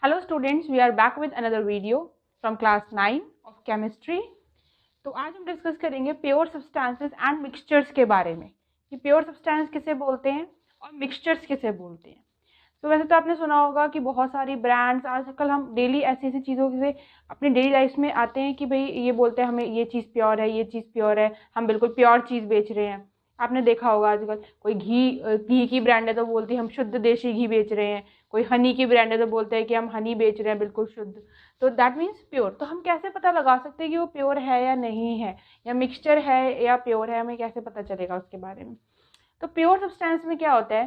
Hello students, we are back with another video from class 9 of chemistry। तो आज हम discuss करेंगे pure substances and mixtures के बारे में कि प्योर सब्सटेंस किसे बोलते हैं और मिक्सचर्स किसे बोलते हैं। तो वैसे तो आपने सुना होगा कि बहुत सारी ब्रांड्स आजकल हम डेली ऐसी ऐसी चीज़ों से अपनी डेली लाइफ में आते हैं कि भाई ये बोलते हैं हमें ये चीज़ प्योर है, ये चीज़ प्योर है, हम बिल्कुल प्योर चीज़ बेच रहे हैं। आपने देखा होगा आजकल कोई घी की ब्रांड है तो बोलती है हम शुद्ध देशी घी बेच रहे हैं, कोई हनी की ब्रांड है तो बोलते हैं कि हम हनी बेच रहे हैं बिल्कुल शुद्ध। तो दैट मीन्स प्योर। तो हम कैसे पता लगा सकते हैं कि वो प्योर है या नहीं है, या मिक्सचर है या प्योर है, हमें कैसे पता चलेगा उसके बारे में। तो प्योर सब्सटेंस में क्या होता है,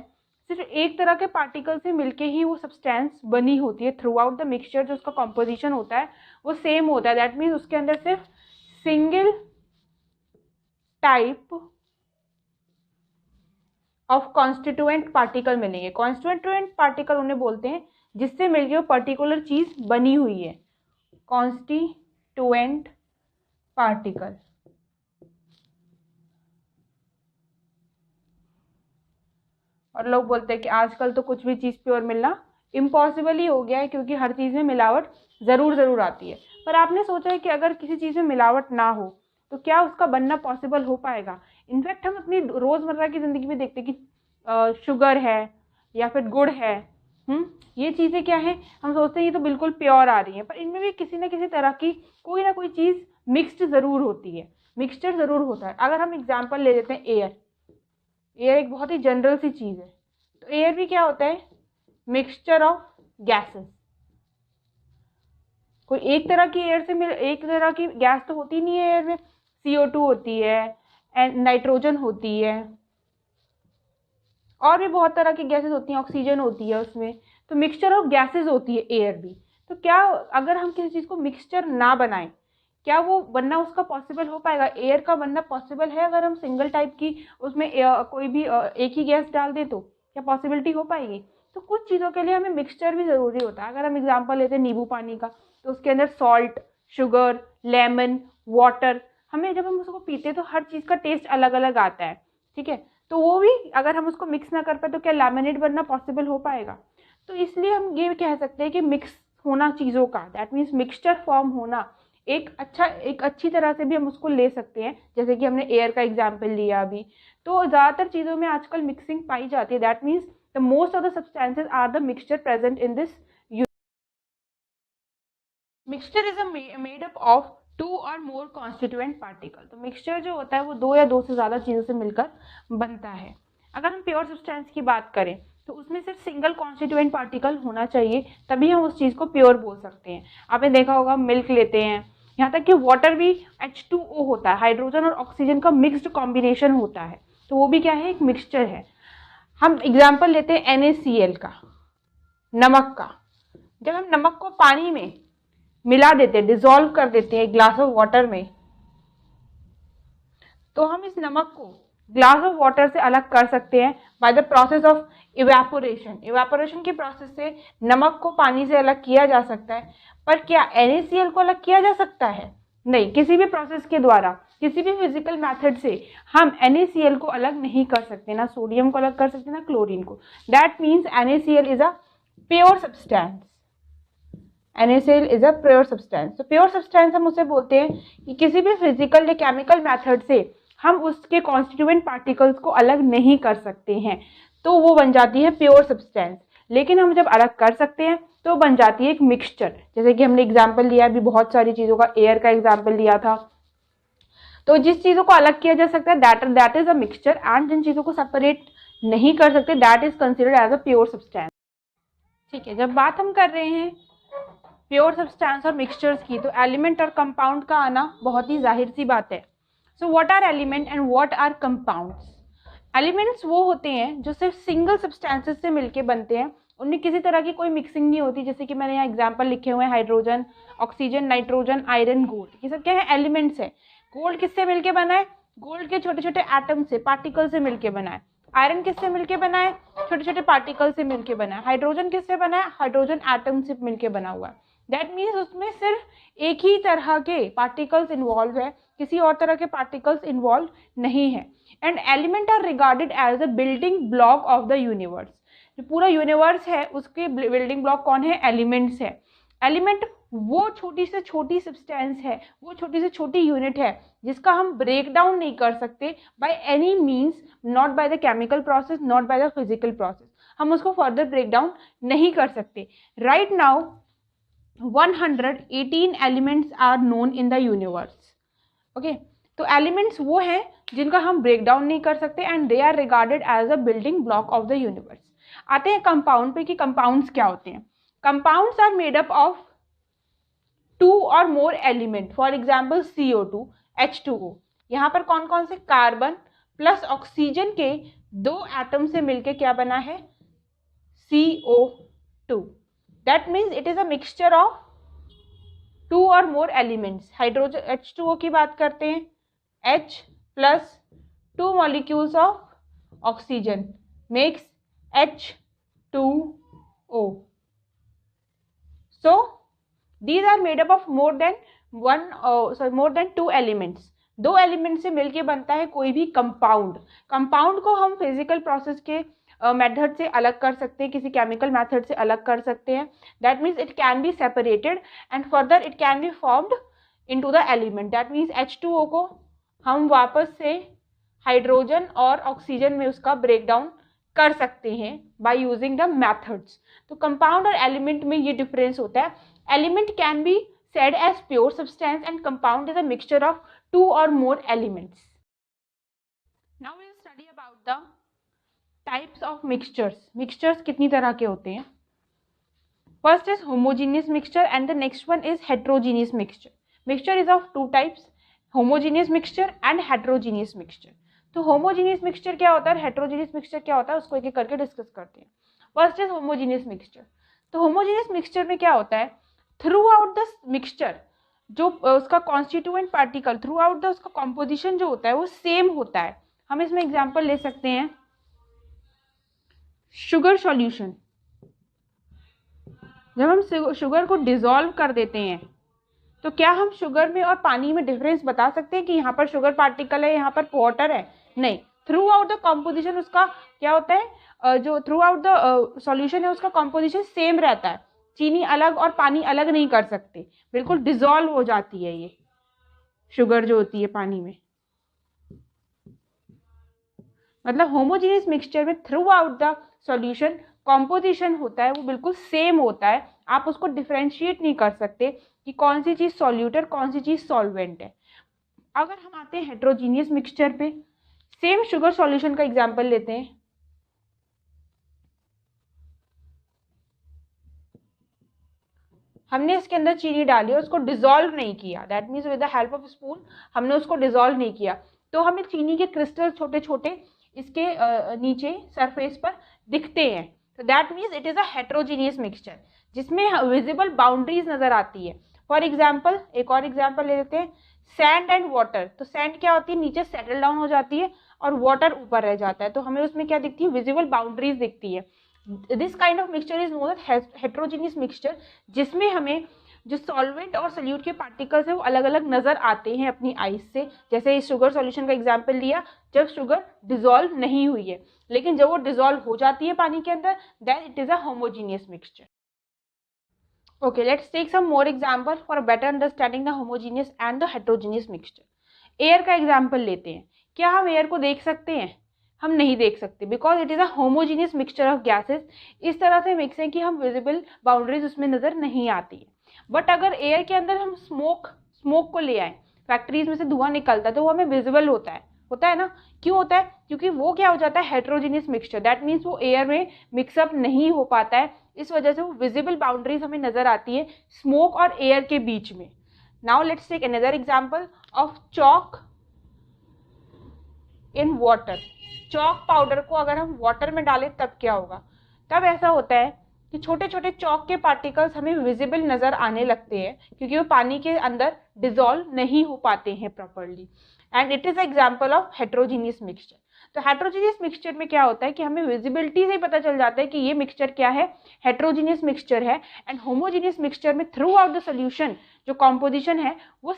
सिर्फ एक तरह के पार्टिकल से मिलके ही वो सब्सटेंस बनी होती है। थ्रू आउट द मिक्सचर जो उसका कॉम्पोजिशन होता है वो सेम होता है। दैट मीन्स उसके अंदर सिर्फ single type of constituent particle मिलेंगे। कॉन्स्टिट्यूएंट पार्टिकल उन्हें बोलते हैं जिससे मिलकर वो पर्टिकुलर चीज बनी हुई है, कॉन्स्टिट्यूएंट पार्टिकल। और लोग बोलते हैं कि आजकल तो कुछ भी चीज़ प्योर मिलना इम्पॉसिबल ही हो गया है क्योंकि हर चीज़ में मिलावट ज़रूर आती है। पर आपने सोचा है कि अगर किसी चीज़ में मिलावट ना हो तो क्या उसका बनना पॉसिबल हो पाएगा? इनफैक्ट हम अपनी रोज़मर्रा की ज़िंदगी में देखते हैं कि शुगर है या फिर गुड़ है, ये चीज़ें क्या है, हम सोचते हैं ये तो बिल्कुल प्योर आ रही हैं, पर इनमें भी किसी न किसी तरह की कोई ना कोई चीज़ मिक्स्ड ज़रूर होती है, मिक्सचर ज़रूर होता है। अगर हम एग्जाम्पल ले लेते हैं एयर एक बहुत ही जनरल सी चीज़ है। तो एयर भी क्या होता है, मिक्सचर ऑफ गैसेस। कोई एक तरह की एयर से एक तरह की गैस तो होती नहीं है एयर में। CO2 होती है एंड नाइट्रोजन होती है और भी बहुत तरह की गैसेस होती हैं, ऑक्सीजन होती है उसमें। तो मिक्सचर ऑफ गैसेस होती है एयर भी। तो क्या अगर हम किसी चीज़ को मिक्सचर ना बनाएं, क्या वो बनना उसका पॉसिबल हो पाएगा? एयर का बनना पॉसिबल है अगर हम सिंगल टाइप की उसमें कोई भी एक ही गैस डाल दें तो क्या पॉसिबिलिटी हो पाएगी? तो कुछ चीज़ों के लिए हमें मिक्सचर भी ज़रूरी होता है। अगर हम एग्जांपल लेते हैं नींबू पानी का, तो उसके अंदर सॉल्ट, शुगर, लेमन, वाटर, हमें जब हम उसको पीते हैं तो हर चीज़ का टेस्ट अलग अलग आता है, ठीक है। तो वो भी अगर हम उसको मिक्स ना कर पाए तो क्या लैमिनेट बनना पॉसिबल हो पाएगा? तो इसलिए हम ये कह सकते हैं कि मिक्स होना चीज़ों का, दैट मीन्स मिक्सचर फॉर्म होना एक अच्छी तरह से भी हम उसको ले सकते हैं। जैसे कि हमने एयर का एग्जाम्पल लिया अभी, तो ज़्यादातर चीज़ों में आजकल मिक्सिंग पाई जाती है। That means the most of the substances are the mixture present in this. Mixture is made up of 2 or more constituent particle. तो मिक्सचर जो होता है वो 2 या 2 से ज़्यादा चीज़ों से मिलकर बनता है। अगर हम प्योर सब्सटेंस की बात करें तो उसमें सिर्फ सिंगल कॉन्स्टिट्यूएंट पार्टिकल होना चाहिए, तभी हम उस चीज़ को प्योर बोल सकते हैं। आपने देखा होगा मिल्क लेते हैं, यहाँ तक कि वाटर भी H2O होता है, हाइड्रोजन और ऑक्सीजन का मिक्स्ड कॉम्बिनेशन होता है, तो वो भी क्या है, एक मिक्सचर है। हम एग्जाम्पल लेते हैं NaCl का, नमक का। जब हम नमक को पानी में मिला देते हैं, डिसॉल्व कर देते हैं एक ग्लास ऑफ वाटर में, तो हम इस नमक को ग्लास ऑफ वाटर से अलग कर सकते हैं by the process of evaporation. Evaporation की प्रोसेस से नमक को पानी से अलग किया जा सकता है। पर क्या NaCl को अलग किया जा सकता है? नहीं, किसी भी प्रोसेस के द्वारा, किसी भी फिजिकल मेथड से हम NaCl को अलग नहीं कर सकते, ना सोडियम को अलग कर सकते ना क्लोरीन को। That means NaCl is a pure substance. NaCl is a pure substance. तो प्योर सब्सटेंस हम उसे बोलते हैं कि किसी भी फिजिकल या केमिकल मेथड से हम उसके कॉन्स्टिट्यूएंट पार्टिकल्स को अलग नहीं कर सकते हैं, तो वो बन जाती है प्योर सब्सटेंस। लेकिन हम जब अलग कर सकते हैं तो बन जाती है एक मिक्सचर। जैसे कि हमने एग्जाम्पल लिया अभी बहुत सारी चीज़ों का, एयर का एग्जाम्पल लिया था। तो जिस चीज़ों को अलग किया जा सकता है that is a mixture, and जिन चीज़ों को सेपरेट नहीं कर सकते that is considered as a pure substance. ठीक है, जब बात हम कर रहे हैं प्योर सब्सटेंस और मिक्सचर्स की, तो एलिमेंट और कंपाउंड का आना बहुत ही जाहिर सी बात है। So what are element and what are compounds? Elements वो होते हैं जो सिर्फ सिंगल सब्सटेंसेस से मिलके बनते हैं, उनमें किसी तरह की कोई मिक्सिंग नहीं होती। जैसे कि मैंने यहाँ एग्जांपल लिखे हुए हैं, hydrogen, oxygen, nitrogen, iron, gold, ये सब क्या है, एलिमेंट्स है। गोल्ड किससे मिलके बना है? गोल्ड के छोटे छोटे एटम से, पार्टिकल से मिलके बना है। आयरन किससे मिलके बना है? छोटे छोटे पार्टिकल से मिलके बना है। हाइड्रोजन किससे बना है? हाइड्रोजन एटम से मिलके बना हुआ है। दैट मीन्स उसमें सिर्फ एक ही तरह के पार्टिकल्स इन्वॉल्व है, किसी और तरह के पार्टिकल्स इन्वॉल्व नहीं है। And element are regarded as the building block of the universe. जो पूरा यूनिवर्स है उसके बिल्डिंग ब्लॉक कौन है, एलिमेंट्स है। एलिमेंट वो छोटी से छोटी सब्सटेंस है, वो छोटी से छोटी यूनिट है जिसका हम ब्रेक डाउन नहीं कर सकते by any means, not by the chemical process, not by the physical process. हम उसको फर्दर ब्रेक डाउन नहीं कर सकते। Right now 118 elements are known in the universe. Okay, तो एलिमेंट्स वो हैं जिनका हम ब्रेक डाउन नहीं कर सकते and they are regarded as a building block of the universe. आते हैं कंपाउंड पे कि कंपाउंड्स क्या होते हैं। Compounds are made up of 2 or more element, for example CO2, H2O। यहाँ पर कौन कौन से, कार्बन प्लस ऑक्सीजन के 2 एटम से मिलके क्या बना है, CO2। That means it is a mixture of 2 or more elements. Hydrogen H2O की बात करते हैं, H plus 2 molecules of oxygen makes H2O। So these are made up of more than 2 elements। 2 element से मिलके बनता है कोई भी कंपाउंड। कंपाउंड को हम फिजिकल प्रोसेस के मेथड से अलग कर सकते हैं, किसी केमिकल मेथड से अलग कर सकते हैं। That means it can be separated and further it can be formed into the element. That means H2O को हम वापस से हाइड्रोजन और ऑक्सीजन में उसका ब्रेक डाउन कर सकते हैं बाय यूजिंग द मेथड्स। तो कंपाउंड और एलिमेंट में ये डिफरेंस होता है। Element can be said as pure substance and compound is a mixture of 2 or more elements. Now we will study about the types of mixtures. Mixtures कितनी तरह के होते हैं? First is homogeneous mixture and the next one is heterogeneous mixture. Mixture is of 2 types, homogeneous mixture and heterogeneous mixture. तो homogeneous mixture क्या होता है, heterogeneous mixture क्या होता है, उसको एक एक करके डिस्कस करते हैं। First is homogeneous mixture. तो homogeneous mixture में क्या होता है, थ्रू आउट द मिक्सचर जो उसका constituent particle, through out the उसका कॉम्पोजिशन जो होता है वो सेम होता है। हम इसमें एग्जांपल ले सकते हैं, शुगर सॉल्यूशन। जब हम शुगर को डिसॉल्व कर देते हैं तो क्या हम शुगर में और पानी में डिफरेंस बता सकते हैं कि यहाँ पर शुगर पार्टिकल है, यहाँ पर वाटर है? नहीं, थ्रू आउट द कॉम्पोजिशन उसका क्या होता है, जो थ्रू आउट द सॉल्यूशन है उसका कॉम्पोजिशन सेम रहता है। चीनी अलग और पानी अलग नहीं कर सकते, बिल्कुल डिसॉल्व हो जाती है ये शुगर जो होती है पानी में। मतलब होमोजेनियस मिक्सचर में through out the solution composition होता है वो बिल्कुल सेम होता है। आप उसको डिफरेंशिएट नहीं कर सकते कि कौन सी चीज़ सॉल्यूटर कौन सी चीज़ सॉल्वेंट है। अगर हम आते हैं हेट्रोजीनियस मिक्सचर पे, सेम शुगर सॉल्यूशन का एग्जांपल लेते हैं। हमने इसके अंदर चीनी डाली और उसको डिसॉल्व नहीं किया, that means with the help of spoon हमने उसको डिसॉल्व नहीं किया, तो हमें चीनी के क्रिस्टल छोटे छोटे इसके नीचे सरफेस पर दिखते हैं। तो that means it is a heterogeneous mixture जिसमें विजिबल बाउंड्रीज नजर आती है। फॉर एग्जाम्पल, एक और एग्जाम्पल ले लेते हैं, सैंड एंड वाटर। तो सैंड क्या होती है, नीचे सेटल डाउन हो जाती है और वाटर ऊपर रह जाता है, तो हमें उसमें क्या दिखती है, विजिबल बाउंड्रीज दिखती है। This kind of mixture is known as heterogeneous mixture, जिसमें हमें जो सॉल्वेंट और सल्यूट के पार्टिकल्स है वो अलग अलग नजर आते हैं अपनी आईज से। जैसे इस शुगर सॉल्यूशन का एग्जांपल लिया, जब शुगर डिसॉल्व नहीं हुई है, लेकिन जब वो डिसॉल्व हो जाती है पानी के अंदर, then it is a homogeneous mixture. Okay, let's take some more example for better understanding the homogeneous and the heterogeneous mixture. Air का एग्जाम्पल लेते हैं। क्या हम एयर को देख सकते हैं? हम नहीं देख सकते, because it is a homogeneous mixture of gases. इस तरह से मिक्स है कि हम विजिबल बाउंड्रीज उसमें नजर नहीं आती है। बट अगर एयर के अंदर हम स्मोक को ले आए, फैक्ट्रीज में से धुआं निकलता है, तो वो हमें विजिबल होता है ना? क्यों होता है? क्योंकि वो क्या हो जाता है, हेट्रोजीनियस मिक्सचर। दैट मीन्स वो एयर में मिक्सअप नहीं हो पाता है, इस वजह से वो विजिबल बाउंड्रीज हमें नजर आती है स्मोक और एयर के बीच में। Now let's take another example of chalk in water. Chalk powder को अगर हम वाटर में डालें तब क्या होगा? तब ऐसा होता है कि छोटे छोटे चॉक के पार्टिकल्स हमें विजिबल नजर आने लगते हैं, क्योंकि वो पानी के अंदर डिसॉल्व नहीं हो पाते हैं properly, and it is example of heterogeneous mixture. तो हेट्रोजीनियस मिक्सचर में क्या होता है कि हमें विजिबिलिटी से पता चल जाता है कि ये मिक्सचर क्या है, हेट्रोजीनियस मिक्सचर है। एंड होमोजीनियस मिक्सचर में थ्रू आउट द सोल्यूशन जो कॉम्पोजिशन है वो।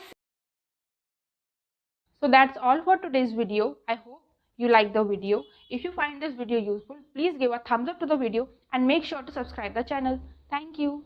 So that's all for today's video. I hope you like the video. If you find this video useful, please give a thumbs up to the video and make sure to subscribe the channel. Thank you.